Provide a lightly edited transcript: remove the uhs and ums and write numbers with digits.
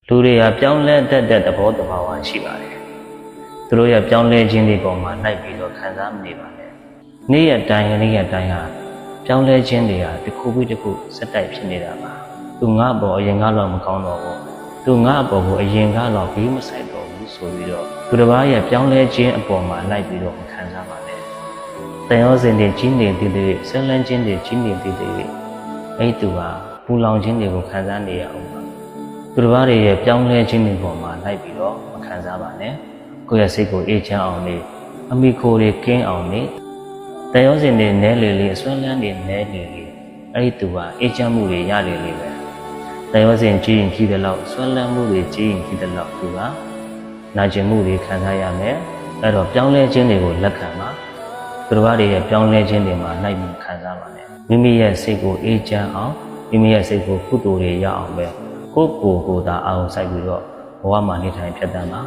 လူတွေကပြောင်းလဲတတ်တဲ့သဘောတဘာဝရှိပါတယ်။သူတို့ရဲ့ပြောင်းလဲခြင်းတွေပေါ်မှာလိုက်ပြီးတော့ခံစားမနေပါနဲ့။နေ့ရက်တိုင်းဟာပြောင်းလဲခြင်းတွေကတစ်ခုပြီးတစ်ခုစက်တိုက်ဖြစ်နေတာပါ။သူငါ့ဘောအရင်ကတော့မကောင်းတော့ဘူး။သူငါ့ဘောကိုအရင်ကတော့ဘေးမဆိုင်တော့ဘူးဆိုပြီးတော့သူတစ်ပါးရဲ့ပြောင်းလဲခြင်းအပေါ်မှာလိုက်ပြီးတော့မခံစားပါနဲ့။တန်ရောစင်တွေကြီးနေသေးသေးဆန်းလန်းခြင်းတွေကြီးနေသေးသေးအဲ့သူဟာပူလောင်ခြင်းတွေကိုခံစားနေရအောင်ပါသူတစ်ပါးရဲ့ပြောင်းလဲခြင်းတွေပေါ်မှာလိုက်ပြီးတော့မခံစားပါနဲ့ကိုယ့်ရဲ့စိတ်ကိုအေးချမ်းအောင်နေအမိခိုတွေကင်းအောင်နေတန်ရောစင်တွေနဲလေလေအစွမ်းလန်းတွေနဲလေလေအဲ့ဒီသူဟာအေးချမ်းမှုတွေရလေလေပဲတန်ရောစင်ကြီးရင်ကြီးတဲ့လောက်စွမ်းလန်းမှုတွေကြီးရင်ကြီးတဲ့လောက်သူဟာနာကျင်မှုတွေခံစားရမယ်အဲ့တော့ပြောင်းလဲခြင်းတွေကိုလက်ခံပါသူတစ်ပါးရဲ့ပြောင်းလဲခြင်းတွေမှာလိုက်ပြီးခံစားပါနဲ့မိမိရဲ့စိတ်ကိုအေးချမ်းအောင်မိမိရဲ့စိတ်ကိုကုသိုလ်တွေရအောင်ပဲကိုယ်ကိုယ်သာအောင်စိုက်ပြီးတော့ဘဝမှာနေထိုင်ဖြတ်သန်းပါ